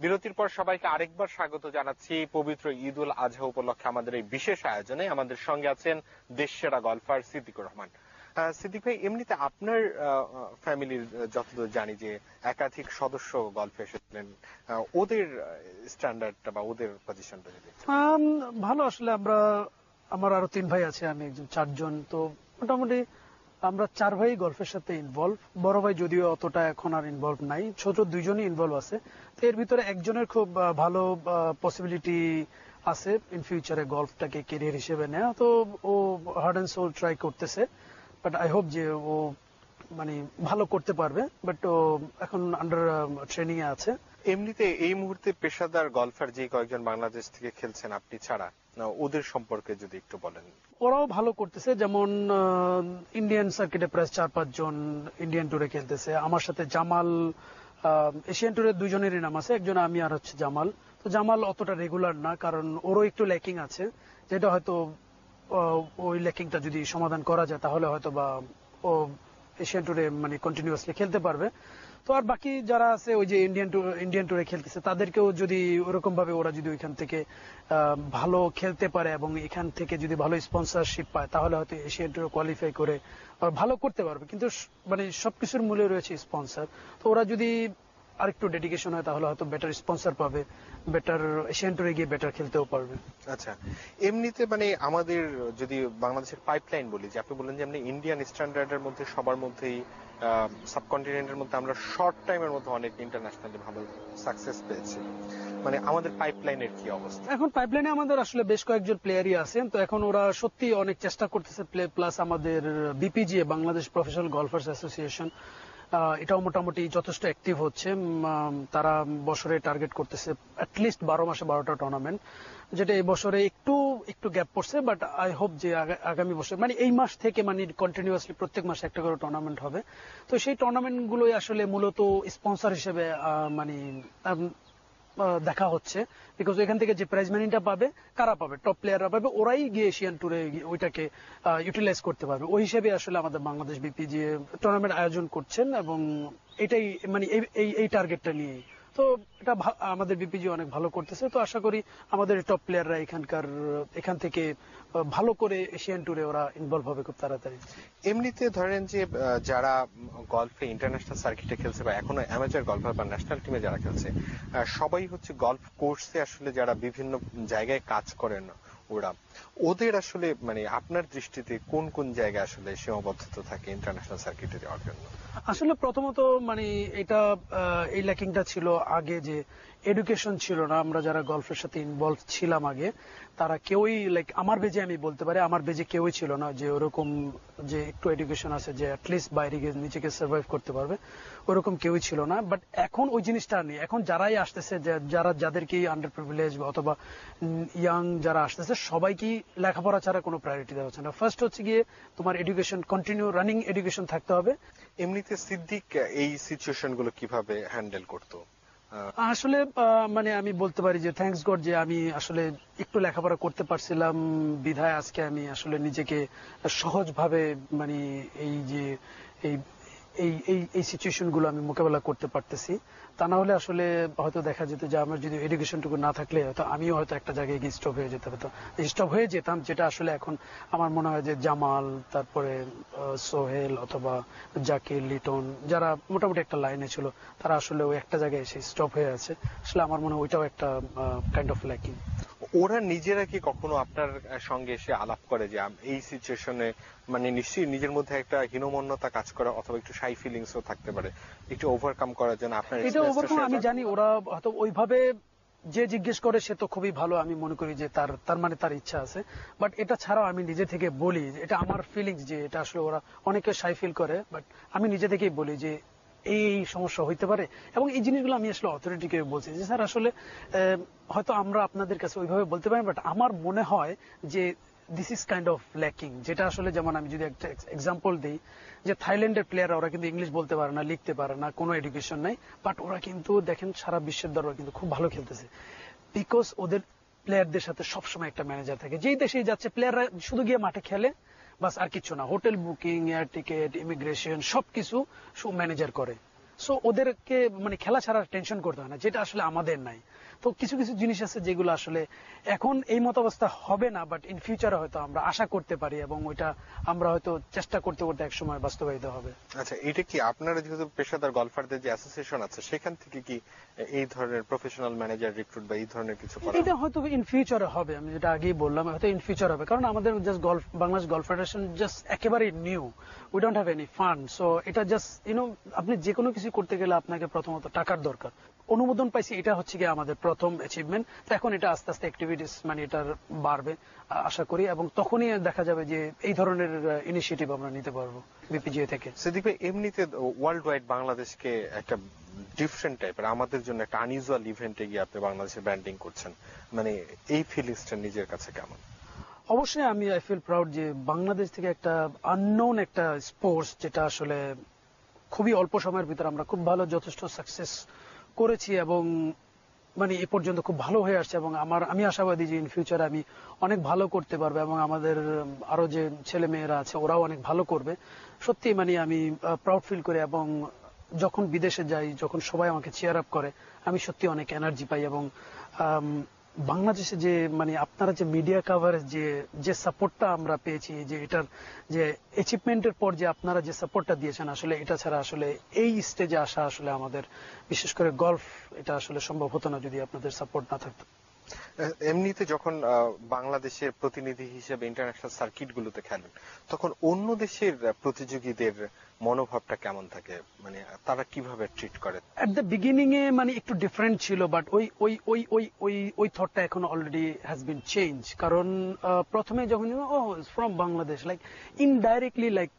বিরতির পর সবাইকে আরেকবার স্বাগত জানাচ্ছি পবিত্র ঈদ উল আজহা উপলক্ষে আমাদের এই বিশেষ আয়োজনে। আমাদের সঙ্গে আছেন দেশসেরা গলফার সিদ্দিকুর রহমান। সিদ্দিক ভাই, এমনিতে আপনার ফ্যামিলির যতদূর জানি যে একাধিক সদস্য গলফে এসেছিলেন, ওদের স্ট্যান্ডার্ডটা বা ওদের পজিশনটা যদি ভালো। আসলে আমার আরো 3 ভাই আছে, আমি একজন, 4 জন। তো মোটামুটি আমরা 4 ভাই গলফের সাথে ইনভলভ। বড় ভাই যদিও অতটা এখন আর ইনভলভ নাই, ছোট 2 জনই ইনভলভ আছে। তো এর ভিতরে একজনের খুব ভালো পসিবিলিটি আছে ইন ফিউচারে গলফটাকে ক্যারিয়ার হিসেবে নেওয়া। তো ও হার্ড অ্যান্ড সোল ট্রাই করতেছে, বাট আই হোপ যে ও মানে ভালো করতে পারবে। বাট ও এখন আন্ডার ট্রেনিং এ আছে। এমনিতে এই মুহূর্তে পেশাদার গলফার যে কয়েকজন বাংলাদেশ থেকে খেলছেন আপনি ছাড়া, ওদের সম্পর্কে যদি একটু বলেন। ওরাও ভালো করতেছে, যেমন ইন্ডিয়ান সার্কিটে প্রায় 4-5 জন ইন্ডিয়ান ট্যুরে খেলতেছে। আমার সাথে জামাল, এশিয়ান ট্যুরে 2 জনেরই নাম আছে, একজন আমি আর হচ্ছে জামাল। তো জামাল অতটা রেগুলার না, কারণ ওরও একটু ল্যাকিং আছে, যেটা হয়তো ওই ল্যাকিংটা যদি সমাধান করা যায় তাহলে হয়তো বা ও এশিয়ান ট্যুরে মানে কন্টিনিউয়াসলি খেলতে পারবে। তো আর বাকি যারা আছে ওই যে ইন্ডিয়ান ট্যুরে খেলতেছে, তাদেরকেও যদি ওরকম ভাবে ওরা যদি ওইখান থেকে ভালো খেলতে পারে এবং এখান থেকে যদি ভালো স্পন্সরশিপ পায়, তাহলে হয়তো এশিয়ান ট্যুরে কোয়ালিফাই করে ভালো করতে পারবে। কিন্তু মানে সবকিছুর মূলে রয়েছে স্পন্সর। তো ওরা যদি আরেকটু ডেডিকেশন হয় তাহলে হয়তো বেটার স্পন্সর পাবে, বেটার এশিয়ান ট্যুরে গিয়ে বেটার খেলতেও পারবে। আচ্ছা, এমনিতে মানে আমাদের যদি বাংলাদেশের পাইপলাইন বলি, যে আপনি বললেন যে আপনি ইন্ডিয়ান স্ট্যান্ডার্ডের মধ্যে সবার মধ্যেই সাবকন্টিনেন্টের মধ্যে আমরা শর্ট টাইমের মধ্যে অনেক ইন্টারন্যাশনালি ভালো সাকসেস পেয়েছি, মানে আমাদের পাইপলাইনের কি অবস্থা? এখন পাইপলাইনে আমাদের আসলে বেশ কয়েকজন প্লেয়ারই আছেন। তো এখন ওরা সত্যি অনেক চেষ্টা করতেছে। প্লাস আমাদের বিপিজিএ, বাংলাদেশ প্রফেশনাল গলফার্স অ্যাসোসিয়েশন, এটাও মোটামুটি যথেষ্ট অ্যাক্টিভ হচ্ছে। তারা বছরে টার্গেট করতেছে অ্যাটলিস্ট 12 মাসে 12টা টুর্নামেন্ট, যেটা এই বছরে একটু গ্যাপ পড়ছে। বাট আই হোপ যে আগামী বছর মানে এই মাস থেকে মানে কন্টিনিউয়াসলি প্রত্যেক মাসে একটা করে টুর্নামেন্ট হবে। তো সেই টুর্নামেন্ট গুলোই আসলে মূলত স্পন্সর হিসেবে মানে দেখা হচ্ছে, বিকজ এখান থেকে যে প্রাইজ মানিটা পাবে, কারা পাবে? টপ প্লেয়াররা পাবে, ওরাই গিয়ে এশিয়ান ট্যুরে ওইটাকে ইউটিলাইজ করতে পারবে। ওই হিসেবে আসলে আমাদের বাংলাদেশ বিপিজিএ টুর্নামেন্ট আয়োজন করছেন এবং এটাই মানে এই টার্গেটটা নিয়ে। তো এটা আমাদের বিপিজি অনেক ভালো করতেছে। তো আশা করি আমাদের টপ প্লেয়াররা এখান থেকে ভালো করে এশিয়ান ট্যুরে ওরা ইনভলভ হবে খুব তাড়াতাড়ি। এমনিতে ধরেন যে যারা গলফে ইন্টারন্যাশনাল সার্কিটে খেলছে বা এখনো অ্যামেচার গলফার বা ন্যাশনাল টিমে যারা খেলছে, সবাই হচ্ছে গলফ কোর্সে আসলে যারা বিভিন্ন জায়গায় কাজ করেন, ওদের আসলে মানে আপনার দৃষ্টিতে কোন কোন জায়গায় আসলে সীমাবদ্ধতা থাকে ইন্টারন্যাশনাল সার্কিটে যাওয়ার জন্য? আসলে প্রথমত মানে এটা এই ল্যাকিংটা ছিল আগে, যে এডুকেশন ছিল না। আমরা যারা গলফের সাথে ইনভলভ ছিলাম আগে, তারা কেউই লাইক আমার বেজে আমি বলতে পারি আমার বেজে কেউই ছিল না যে ওরকম যে একটু এডুকেশন আছে যে অ্যাটলিস্ট বাইরে গিয়ে নিজেকে সার্ভাইভ করতে পারবে, ওরকম কেউই ছিল না। বাট এখন ওই জিনিসটা নেই। এখন যারাই আসতেছে, যাদেরকে আন্ডার প্রিভিলেজ অথবা ইয়াং যারা আসতেছে, সবাইকেই লেখাপড়া ছাড়া কোনো প্রায়োরিটি দেওয়া হচ্ছে না। ফার্স্ট হচ্ছে গিয়ে তোমার এডুকেশন, কন্টিনিউ রানিং এডুকেশন থাকতে হবে। এমনিতে সিদ্দিক এই সিচুয়েশন গুলো কিভাবে হ্যান্ডেল করতো? আসলে মানে আমি বলতে পারি যে থ্যাঙ্কস গড যে আমি আসলে একটু লেখাপড়া করতে পারছিলাম বিধায় আজকে আমি আসলে নিজেকে সহজভাবে মানে এই যে এই এই সিচুয়েশন গুলো আমি মোকাবেলা করতে পারতেছি। তা না হলে আসলে হয়তো দেখা যেত যে আমার যদি এডুকেশনটুকু না থাকলে হয়তো আমিও হয়তো একটা জায়গায় গিয়ে স্টপ হয়ে যেতাম, যেটা আসলে এখন আমার মনে হয় যে জামাল, তারপরে সোহেল অথবা জাকির, লিটন যারা মোটামুটি একটা লাইনে ছিল, তারা আসলে ওই একটা জায়গায় এসে স্টপ হয়ে আছে। আসলে আমার মনে হয় ওইটাও একটা কাইন্ড অফ ল্যাকিং। ওরা নিজেরা কি কখনো আপনার সঙ্গে এসে আলাপ করে যে এই সিচুয়েশনে মানে নিশ্চয়ই নিজের মধ্যে একটা হীনমন্যতা কাজ করে অথবা একটু শাই ফিলিংসও থাকতে পারে, একটু ওভারকাম করার জন্য আপনার এটা ওভারকাম আমি জানি ওরা হয়তো ওইভাবে যে জিজ্ঞেস করে সে তো খুবই ভালো, আমি মনে করি যে তার মানে তার ইচ্ছা আছে। বাট এটা ছাড়াও আমি নিজে থেকে বলি, এটা আমার ফিলিংস যে এটা আসলে ওরা অনেকে শাই ফিল করে, বাট আমি নিজে থেকেই বলি যে এই সমস্যা হইতে পারে। এবং এই জিনিসগুলো আমি আসলে অথরিটিকে বলছি যে স্যার আসলে হয়তো আমরা আপনাদের কাছে ওইভাবে বলতে পারি, বাট আমার মনে হয় যে this is kind of lacking. যেটা আসলে যেমন আমি যদি একটা এক্সাম্পল দিই, যে থাইল্যান্ডের প্লেয়াররা ওরা কিন্তু ইংলিশ বলতে পারে না, লিখতে পারে না, কোনো এডুকেশন নাই, বাট ওরা কিন্তু দেখেন সারা বিশ্বের দরবারে কিন্তু খুব ভালো খেলতেছে, বিকজ ওদের প্লেয়ারদের সাথে সবসময় একটা ম্যানেজার থাকে, যেই দেশেই যাচ্ছে প্লেয়াররা শুধু গিয়ে মাঠে খেলে, বাস আর কিছু না, hotel booking, air ticket, immigration সবকিছু ম্যানেজার করে। সো ওদেরকে মানে খেলা ছাড়া টেনশন করতে হয় না, যেটা আসলে আমাদের নাই। তো কিছু কিছু জিনিস আছে যেগুলো আসলে এখন এই মত অবস্থা হবে না, বাট ইন ফিউচারে হয়তো আমরা আশা করতে পারি এবং ওইটা আমরা হয়তো চেষ্টা করতে করতে একসময় বাস্তবায়িত হবে। আচ্ছা, এটা কি আপনারা যেহেতু পেশাদার গলফারদের যে অ্যাসোসিয়েশন আছে সেখান থেকে কি এই ধরনের প্রফেশনাল ম্যানেজার রিক্রুট বা এই ধরনের কিছু করা? এটা হয়তো ইন ফিউচারে হবে, আমি যেটা আগেই বললাম, হয়তো ইন ফিউচার হবে, কারণ আমাদের just Bangladesh golf federation just একেবারে new, we don't have any fund. So এটা জাস্ট আপনি যে কোনো কিছু করতে গেলে আপনাকে প্রথমত টাকার দরকার। অনুমোদন পাইছি, এটা হচ্ছে কি আমাদের প্রথম অ্যাচিভমেন্ট। তো এখন এটা আস্তে আস্তে অ্যাক্টিভিটিস মানে এটার বাড়বে আশা করি, এবং তখনই দেখা যাবে যে এই ধরনের ইনিশিয়েটিভ আমরা নিতে পারবো বিপিজিএ থেকে। সিদ্দিক ভাই, এমনিতে ওয়ার্ল্ড ওয়াইড বাংলাদেশকে একটা ডিফারেন্ট টাইপের, আমাদের জন্য একটা আনইউজুয়াল ইভেন্টে গিয়ে আপনি বাংলাদেশের ব্র্যান্ডিং করছেন, মানে এই ফিলিংসটা নিজের কাছে কেমন? অবশ্যই আমি আই ফিল প্রাউড যে বাংলাদেশ থেকে একটা আননোন একটা স্পোর্টস, যেটা আসলে খুবই অল্প সময়ের ভিতরে আমরা খুব ভালো যথেষ্ট সাকসেস করেছি এবং মানে এ পর্যন্ত খুব ভালো হয়ে আসছে, এবং আমি আশাবাদী যে ইন ফিউচারে আমি অনেক ভালো করতে পারবো এবং আমাদের আরো যে ছেলে মেয়েরা আছে ওরাও অনেক ভালো করবে। সত্যি মানে আমি প্রাউড ফিল করি, এবং যখন বিদেশে যাই, যখন সবাই আমাকে চেয়ার আপ করে, আমি সত্যি অনেক এনার্জি পাই। এবং বাংলাদেশে যে মানে আপনারা যে মিডিয়া কাভারেজ যে সাপোর্টটা আমরা পেয়েছি, যে এটার যে অ্যাচিভমেন্টের পর যে আপনারা যে সাপোর্টটা দিয়েছেন, আসলে এটা ছাড়া আসলে এই স্টেজে আসা আসলে আমাদের, বিশেষ করে গলফ, এটা আসলে সম্ভব হতো না যদি আপনাদের সাপোর্ট না থাকতো। এমনিতে যখন বাংলাদেশের প্রতিনিধি হিসেবে ইন্টারন্যাশনাল সার্কিট গুলোতে খেলেন, তখন অন্য দেশের প্রতিযোগীদের মনোভাবটা কেমন থাকে, মানে তারা কিভাবে ট্রিট করে? এট দ্য বিগিনিং এ মানে একটু ডিফারেন্ট ছিল, বাট ওই ওই ওই ওই ওই ওই থটটা এখন অলরেডি হ্যাজ বিন চেঞ্জ। কারণ প্রথমে যখন ও from Bangladesh, like indirectly like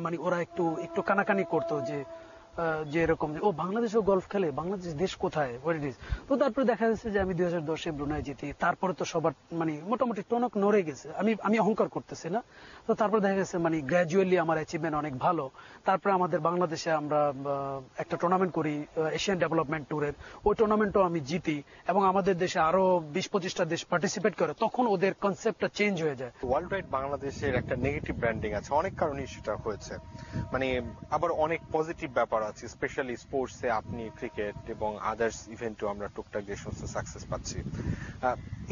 মানে ওরা একটু একটু কানাকানি করতো যে এরকম ও বাংলাদেশেও গলফ খেলে, বাংলাদেশ দেশ কোথায়, হোয়াট ইট ইজ। তো তারপরে দেখা যাচ্ছে যে আমি 2010-এ ব্রুনাই জিতি, তারপরে তো সবার মানে মোটামুটি টনক নড়ে গেছে, আমি অহংকার করতেছি না। তো তারপরে দেখা গেছে মানে গ্র্যাজুয়ালি আমার অ্যাচিভমেন্ট অনেক ভালো। তারপরে আমাদের বাংলাদেশে আমরা একটা টুর্নামেন্ট করি এশিয়ান ডেভেলপমেন্ট ট্যুরের, ওই টুর্নামেন্টও আমি জিতি, এবং আমাদের দেশে আরো 20-25টা দেশ পার্টিসিপেট করে, তখন ওদের কনসেপ্টটা চেঞ্জ হয়ে যায়। ওয়ার্ল্ড ওয়াইড বাংলাদেশের একটা নেগেটিভ ব্র্যান্ডিং আছে, অনেক কারণেই সেটা হয়েছে, মানে আবার অনেক পজিটিভ ব্যাপার আছে, স্পেশালি স্পোর্টসে আপনি ক্রিকেট এবং আদার্স ইভেন্টও আমরা টুকটাক যে সমস্ত সাকসেস পাচ্ছি,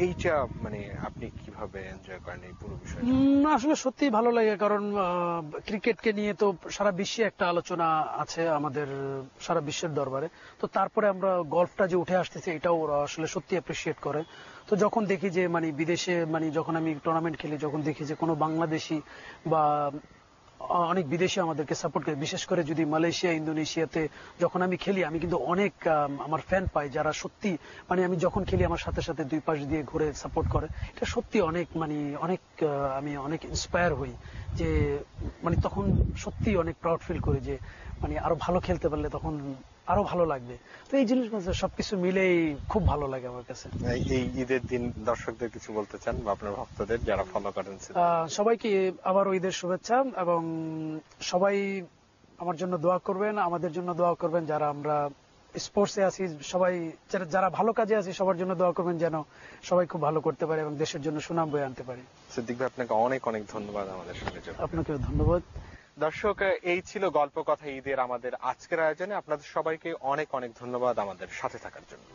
এইটা মানে আপনি কিভাবে এনজয় করেন এই পুরো বিষয়টা? আসলে সত্যিই ভালো লাগে, কারণ ক্রিকেটকে নিয়ে তো সারা বিশ্বে একটা আলোচনা আছে আমাদের, সারা বিশ্বের দরবারে। তো তারপরে আমরা গলফটা যে উঠে আসতেছে, এটাও ওরা আসলে সত্যি অ্যাপ্রিসিয়েট করে। তো যখন দেখি যে মানে বিদেশে মানে যখন আমি টুর্নামেন্ট খেলি, যখন দেখি যে কোনো বাংলাদেশি বা অনেক বিদেশি আমাদেরকে সাপোর্ট করে, বিশেষ করে যদি মালয়েশিয়া, ইন্দোনেশিয়াতে যখন আমি খেলি, আমি কিন্তু অনেক আমার ফ্যান পাই, যারা সত্যি মানে আমি যখন খেলি আমার সাথে সাথে দুই পাশ দিয়ে ঘুরে সাপোর্ট করে। এটা সত্যি অনেক মানে অনেক আমি অনেক ইন্সপায়ার হই, যে মানে তখন সত্যি অনেক প্রাউড ফিল করি যে মানে আরো ভালো খেলতে পারলে তখন আরো ভালো লাগবে। তো এই জিনিস সবকিছু মিলেই খুব ভালো লাগে আমার কাছে। এই ঈদের দিন দর্শকদের কিছু বলতে চান বা আপনার ভক্তদের যারা ফলো করেন? সবাইকে আবারও ঈদের শুভেচ্ছা, এবং সবাই আমার জন্য দোয়া করবেন, আমাদের জন্য দোয়া করবেন, যারা আমরা স্পোর্টসে আছি সবাই, যারা ভালো কাজে আছি সবার জন্য দোয়া করবেন, যেন সবাই খুব ভালো করতে পারে এবং দেশের জন্য সুনাম বয়ে আনতে পারে। সিদ্দিক ভাই, আপনাকে অনেক অনেক ধন্যবাদ আমাদের সঙ্গে যোগ। আপনাকেও ধন্যবাদ। দর্শক, এই ছিল গল্প কথা ঈদের আমাদের আজকের আয়োজনে। আপনাদের সবাইকে অনেক অনেক ধন্যবাদ আমাদের সাথে থাকার জন্য।